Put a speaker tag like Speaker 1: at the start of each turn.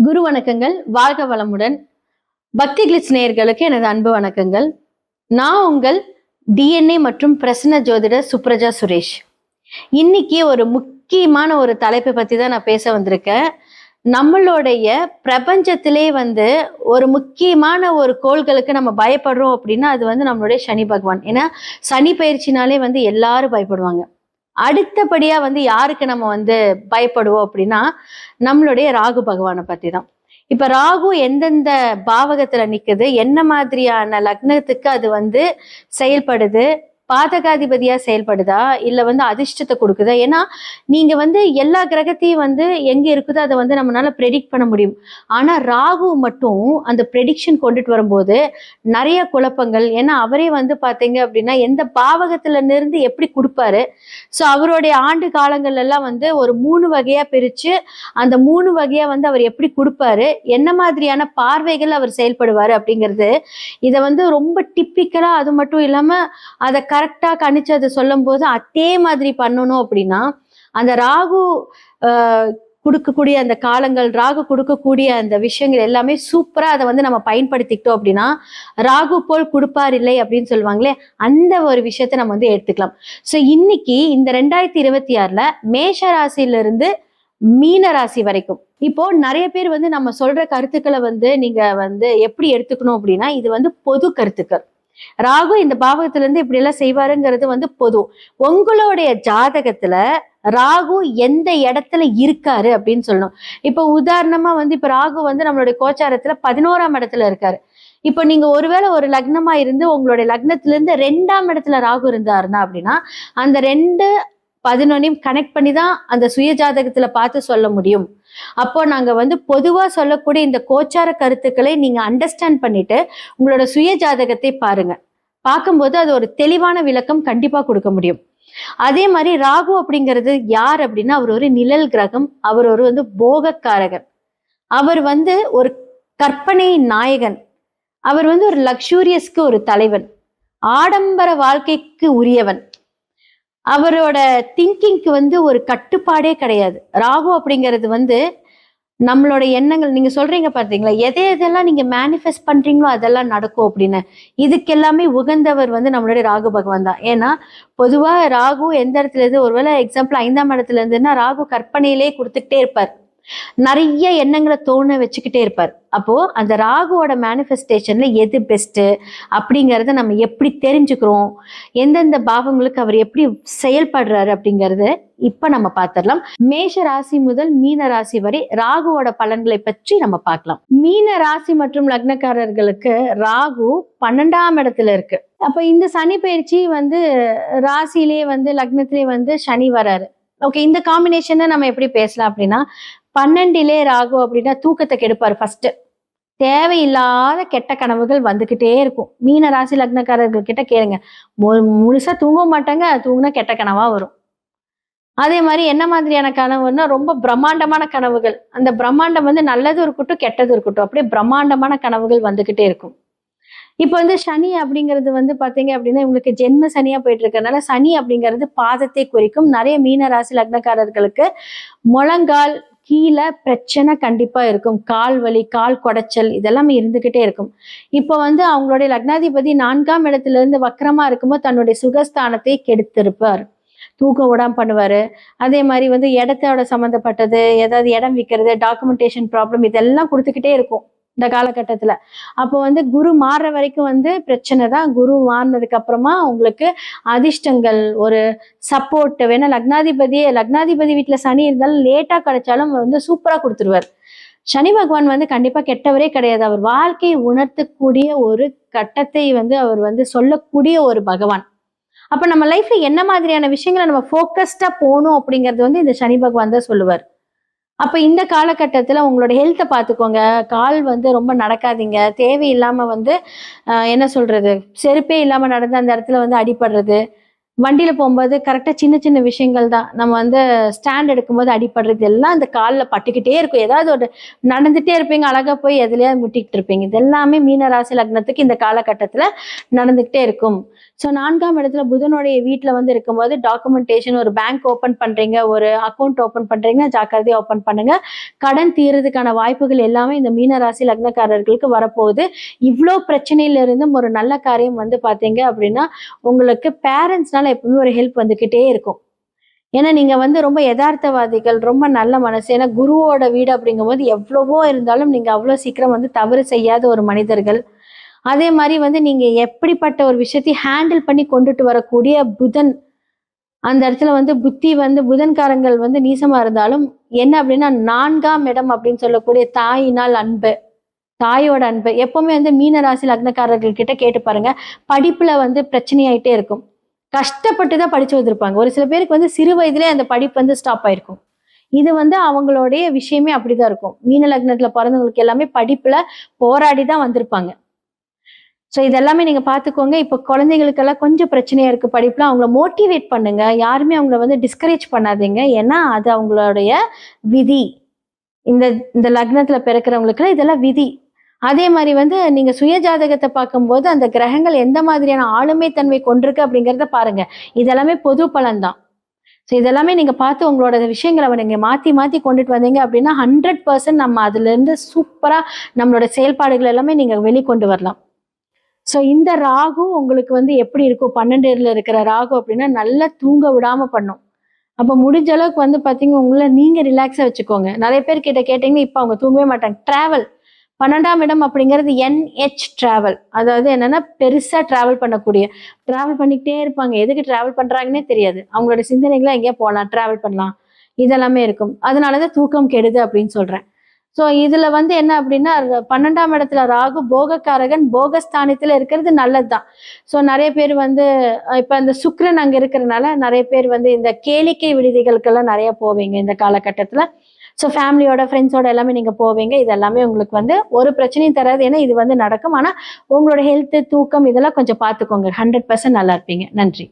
Speaker 1: குரு வணக்கங்கள். வாழ்க வளமுடன். பக்தி கிளிட்ஸ் நேயர்களுக்கு எனது அன்பு வணக்கங்கள். நான் உங்கள் டிஎன்ஏ மற்றும் பிரசன்ன ஜோதிடர் சுப்ரஜா சுரேஷ். இன்னைக்கு ஒரு முக்கியமான ஒரு தலைப்பை பத்தி தான் நான் பேச வந்திருக்கேன். நம்மளுடைய பிரபஞ்சத்திலே ஒரு முக்கியமான ஒரு கோள்களுக்கு நம்ம பயப்படுறோம் அப்படின்னா அது நம்மளுடைய சனி பகவான். ஏன்னா சனி பயிற்சினாலே எல்லாரும் பயப்படுவாங்க. அடுத்தபடியா யாருக்கு நம்ம பயப்படுவோம் அப்படின்னா நம்மளுடைய ராகு பகவானை பத்தி தான். இப்ப ராகு எந்தெந்த பாவகத்துல நிக்குது, என்ன மாதிரியான லக்னத்துக்கு அது செயல்படுது, பாதகாதிபதியா செயல்படுதா இல்ல அதிர்ஷ்டத்தை கொடுக்குதா? ஏன்னா நீங்க எல்லா கிரகத்தையும் எங்க இருக்குதோ அதை நம்மளால ப்ரெடிக்ட் பண்ண முடியும். ஆனா ராகு மட்டும் அந்த ப்ரெடிக்ஷன் கொண்டுட்டு வரும்போது நிறைய குழப்பங்கள். ஏன்னா அவரே பாத்தீங்க அப்படின்னா எந்த பாவகத்துல இருந்து எப்படி கொடுப்பாரு. ஸோ அவருடைய ஆண்டு காலங்கள் எல்லாம் ஒரு 3 வகையா பிரிச்சு அந்த 3 வகையா அவர் எப்படி கொடுப்பாரு, என்ன மாதிரியான பார்வைகள் அவர் செயல்படுவாரு அப்படிங்கிறது இதை ரொம்ப டிப்பிக்கலா. அது மட்டும் இல்லாம அதை கரெக்டா கணிச்சு அதை சொல்லும் போது அதே மாதிரி பண்ணணும் அப்படின்னா அந்த ராகு கொடுக்கக்கூடிய அந்த காலங்கள், ராகு கொடுக்கக்கூடிய அந்த விஷயங்கள் எல்லாமே சூப்பரா அதை நம்ம பயன்படுத்திக்கிட்டோம் அப்படின்னா ராகு போல் கொடுப்பார் இல்லை அப்படின்னு சொல்லுவாங்களே, அந்த ஒரு விஷயத்த நம்ம எடுத்துக்கலாம். ஸோ இன்னைக்கு இந்த 2026 மேஷ ராசியிலிருந்து மீன ராசி வரைக்கும் இப்போ நிறைய பேர் நம்ம சொல்ற கருத்துக்களை நீங்க எப்படி எடுத்துக்கணும் அப்படின்னா இது பொது கருத்துக்கள். ராகு இந்த பாவகத்துல இருந்து இப்படி எல்லாம் செய்வாருங்கிறது பொது. உங்களுடைய ஜாதகத்துல ராகு எந்த இடத்துல இருக்காரு அப்படின்னு சொல்லணும். இப்ப உதாரணமா இப்ப ராகு நம்மளுடைய கோச்சாரத்துல 11ஆம் இடத்துல இருக்காரு. இப்ப நீங்க ஒருவேளை ஒரு லக்னமா இருந்து உங்களுடைய லக்னத்துல இருந்து 2ஆம் இடத்துல ராகு இருந்தாருன்னா அப்படின்னா அந்த 2, 11 கனெக்ட் பண்ணி தான் அந்த சுய ஜாதகத்துல பார்த்து சொல்ல முடியும். அப்போ நாங்க பொதுவா சொல்லக்கூடிய இந்த கோச்சார கருத்துக்களை நீங்க அண்டர்ஸ்டாண்ட் பண்ணிட்டு உங்களோட சுய ஜாதகத்தை பாருங்க. பார்க்கும்போது அது ஒரு தெளிவான விளக்கம் கண்டிப்பா கொடுக்க முடியும். அதே மாதிரி ராகு அப்படிங்கிறது யார் அப்படின்னா அவர் ஒரு நிழல் கிரகம். அவர் ஒரு போகக்காரகன். அவர் ஒரு கற்பனை நாயகன். அவர் ஒரு லக்ஸூரியஸ்க்கு ஒரு தலைவன், ஆடம்பர வாழ்க்கைக்கு உரியவன். அவரோட திங்கிங்க்கு ஒரு கட்டுப்பாடே கிடையாது. ராகு அப்படிங்கிறது நம்மளோட எண்ணங்கள். நீங்க சொல்றீங்க பாத்தீங்களா, எதெல்லாம் நீங்க மேனிஃபெஸ்ட் பண்றீங்களோ அதெல்லாம் நடக்கும் அப்படின்னு. இதுக்கு எல்லாமே உகந்தவர் நம்மளுடைய ராகு பகவான் தான். ஏன்னா பொதுவா ராகு எந்த இடத்துல இருந்து, ஒருவேளை எக்ஸாம்பிள் 5ஆம் இடத்துல இருந்துன்னா ராகு கற்பனையிலே கொடுத்துக்கிட்டே இருப்பார். நிறைய எண்ணங்களை தோண வச்சுக்கிட்டே இருப்பார். அப்போ அந்த ராகுவோட மேனிஃபெஸ்டேஷன்ல எது பெஸ்ட் அப்படிங்கறத நம்ம எப்படி தெரிஞ்சுக்கிறோம், எந்தெந்த பாவங்களுக்கு அவர் எப்படி செயல்படுறாரு அப்படிங்கறது இப்ப நம்ம பார்த்திடலாம். மேஷ ராசி முதல் மீன ராசி வரை ராகுவோட பலன்களை பற்றி நம்ம பார்க்கலாம். மீன ராசி மற்றும் லக்னக்காரர்களுக்கு ராகு 12ஆம் இடத்துல இருக்கு. அப்ப இந்த சனி பயிற்சி ராசியிலேயே லக்னத்திலே சனி வராரு. ஓகே, இந்த காம்பினேஷனை நம்ம எப்படி பேசலாம் அப்படின்னா 12 ராகு அப்படின்னா தூக்கத்தை கெடுப்பாரு. ஃபர்ஸ்ட் தேவையில்லாத கெட்ட கனவுகள் வந்துகிட்டே இருக்கும். மீன ராசி லக்னக்காரர்கள் கிட்ட கேளுங்க, முழுசா தூங்க மாட்டாங்க, தூங்கினா கெட்ட கனவா வரும். அதே மாதிரி என்ன மாதிரியான கனவுன்னா ரொம்ப பிரம்மாண்டமான கனவுகள். அந்த பிரம்மாண்டம் நல்லது இருக்கட்டும் கெட்டது இருக்கட்டும், அப்படியே பிரம்மாண்டமான கனவுகள் வந்துகிட்டே இருக்கும். இப்ப சனி அப்படிங்கிறது பாத்தீங்க அப்படின்னா உங்களுக்கு ஜென்ம சனியா போயிட்டு இருக்கறதுனால சனி அப்படிங்கிறது பாதத்தை குறிக்கும். நிறைய மீன ராசி லக்னக்காரர்களுக்கு முழங்கால் கீழே பிரச்சனை கண்டிப்பா இருக்கும். கால் வலி, கால் குடைச்சல் இதெல்லாமே இருந்துகிட்டே இருக்கும். இப்போ அவங்களுடைய லக்னாதிபதி 4ஆம் இடத்துல இருந்து வக்கரமா இருக்கும்போது தன்னுடைய சுகஸ்தானத்தை கெடுத்திருப்பார். தூக்கம் விடாம பண்ணுவாரு. அதே மாதிரி இடத்தோட சம்மந்தப்பட்டது, ஏதாவது இடம் விற்கிறது, டாக்குமெண்டேஷன் ப்ராப்ளம் இதெல்லாம் கொடுத்துக்கிட்டே இருக்கும் இந்த காலகட்டத்துல. அப்போ குரு மாறுற வரைக்கும் பிரச்சனை தான். குரு மாறினதுக்கு அப்புறமா உங்களுக்கு அதிர்ஷ்டங்கள், ஒரு சப்போர்ட் வேணா. லக்னாதிபதி வீட்டுல சனி இருந்தாலும் லேட்டா கிடைச்சாலும் சூப்பரா கொடுத்துருவார். சனி பகவான் கண்டிப்பா கெட்டவரே கிடையாது. அவர் வாழ்க்கையை உணர்த்தக்கூடிய ஒரு கட்டத்தை அவர் சொல்லக்கூடிய ஒரு பகவான். அப்ப நம்ம லைஃப்ல என்ன மாதிரியான விஷயங்களை நம்ம போக்கஸ்டா போகணும் அப்படிங்கிறது இந்த சனி பகவான் தான் சொல்லுவார். அப்ப இந்த காலகட்டத்துல உங்களோட ஹெல்த்தை பார்த்துக்கோங்க. கால் ரொம்ப நடக்காதீங்க. தேவையில்லாம என்ன சொல்றது, செருப்பே இல்லாம நடந்து அந்த இடத்துல அடிபடுறது. வண்டியில போகும்போது கரெக்டா சின்ன சின்ன விஷயங்கள் தான். நம்ம ஸ்டாண்ட் எடுக்கும்போது அடிபடுறது எல்லாம் அந்த காலில் பட்டுக்கிட்டே இருக்கும். ஏதாவது ஒரு நடந்துட்டே இருப்பீங்க, அழகா போய் எதுலயாவது முட்டிக்கிட்டு இருப்பீங்க. இது எல்லாமே மீன ராசி லக்னத்துக்கு இந்த காலகட்டத்துல நடந்துகிட்டே இருக்கும். ஸோ 4ஆம் இடத்துல புதனுடைய வீட்டுல வந்து இருக்கும்போது டாக்குமெண்டேஷன், ஒரு பேங்க் ஓபன் பண்றீங்க, ஒரு அக்கௌண்ட் ஓபன் பண்றீங்க, ஜாக்கிரதையா ஓபன் பண்ணுங்க. கடன் தீர்றதுக்கான வாய்ப்புகள் எல்லாமே இந்த மீன ராசி லக்னக்காரர்களுக்கு வரப்போகுது. இவ்வளோ பிரச்சனையில இருந்தும் ஒரு நல்ல காரியம் வந்து பாத்தீங்க அப்படின்னா உங்களுக்கு பேரண்ட்ஸ்னால எப்பவுமே ஒரு ஹெல்ப் வந்துகிட்டே இருக்கும். ஏன்னா நீங்க வந்து ரொம்ப யதார்த்தவாதிகள், ரொம்ப நல்ல மனசு. ஏன்னா குருவோட வீடு அப்படிங்கும்போது எவ்வளவோ இருந்தாலும் நீங்க அவ்வளோ சீக்கிரம் வந்து தவறு செய்யாத ஒரு மனிதர்கள். அதே மாதிரி வந்து நீங்க எப்படிப்பட்ட ஒரு விஷயத்தையும் ஹேண்டில் பண்ணி கொண்டுட்டு வரக்கூடிய புதன், அந்த இடத்துல வந்து புத்தி வந்து புதன்காரங்கள் வந்து நீசமா இருந்தாலும் என்ன அப்படின்னா 4ஆம் இடம் அப்படின்னு சொல்லக்கூடிய தாயினால் அன்பு, தாயோட அன்பு எப்பவுமே வந்து மீன ராசி லக்னக்காரர்கள் கிட்ட கேட்டு பாருங்க. படிப்புல வந்து பிரச்சனையாயிட்டே இருக்கும். கஷ்டப்பட்டு தான் படிச்சு வந்திருப்பாங்க. ஒரு சில பேருக்கு வந்து சிறு வயதிலே அந்த படிப்பு வந்து ஸ்டாப் ஆயிருக்கும். இது வந்து அவங்களுடைய விஷயமே அப்படிதான் இருக்கும். மீன லக்னத்துல பிறந்தவங்களுக்கு எல்லாமே படிப்புல போராடி தான் வந்திருப்பாங்க. ஸோ இதெல்லாமே நீங்க பார்த்துக்கோங்க. இப்போ குழந்தைகளுக்கெல்லாம் கொஞ்சம் பிரச்சனையா இருக்கு படிப்புல. அவங்கள மோட்டிவேட் பண்ணுங்க. யாருமே அவங்கள வந்து டிஸ்கரேஜ் பண்ணாதீங்க. ஏன்னா அது அவங்களுடைய விதி. இந்த இந்த லக்னத்துல பிறக்கிறவங்களுக்கு இதெல்லாம் விதி. அதே மாதிரி வந்து நீங்க சுய ஜாதகத்தை பார்க்கும்போது அந்த கிரகங்கள் எந்த மாதிரியான ஆளுமை தன்மை கொண்டிருக்கு அப்படிங்கிறத பாருங்க. இதெல்லாமே பொது பலன் தான். ஸோ இதெல்லாமே நீங்க பார்த்து உங்களோட விஷயங்களை நீங்க மாத்தி மாத்தி கொண்டுட்டு வந்தீங்க அப்படின்னா 100% நம்ம அதுல இருந்து சூப்பரா நம்மளோட செயல்பாடுகள் எல்லாமே நீங்க வெளிக்கொண்டு வரலாம். ஸோ இந்த ராகு உங்களுக்கு வந்து எப்படி இருக்கும்? 12ல இருக்கிற ராகு அப்படின்னா நல்லா தூங்க விடாம பண்ணும். அப்ப முடிஞ்ச அளவுக்கு வந்து பாத்தீங்க உங்களை நீங்க ரிலாக்ஸா வச்சுக்கோங்க. நிறைய பேர் கிட்ட கேட்டீங்கன்னா இப்ப அவங்க தூங்கவே மாட்டாங்க. டிராவல் 12ஆம் இடம் அப்படிங்கிறது என்ஹெச் டிராவல். அதாவது என்னன்னா பெருசா டிராவல் பண்ணக்கூடிய, டிராவல் பண்ணிக்கிட்டே இருப்பாங்க. எதுக்கு டிராவல் பண்றாங்கன்னே தெரியாது. அவங்களோட சிந்தனைகளை எங்கேயா போகலாம், டிராவல் பண்ணலாம், இதெல்லாமே இருக்கும். அதனாலதான் தூக்கம் கெடுது அப்படின்னு சொல்றேன். ஸோ இதுல வந்து என்ன அப்படின்னா 12ஆம் இடத்துல ராகு போகக்காரகன், போகஸ்தானத்துல இருக்கிறது நல்லதுதான். ஸோ நிறைய பேர் வந்து இப்ப இந்த சுக்கிரன் அங்க இருக்கிறதுனால நிறைய பேர் வந்து இந்த கேளிக்கை விடுதிகளுக்கெல்லாம் நிறைய போவீங்க இந்த காலகட்டத்துல. ஸோ ஃபேமிலியோட ஃப்ரெண்ட்ஸோட எல்லாமே நீங்க போவீங்க. இது எல்லாமே உங்களுக்கு வந்து ஒரு பிரச்சனையும் தராது. ஏன்னா இது வந்து நடக்கும். ஆனா உங்களோட ஹெல்த், தூக்கம் இதெல்லாம் கொஞ்சம் பார்த்துக்கோங்க. 100% நல்லா இருப்பீங்க. நன்றி.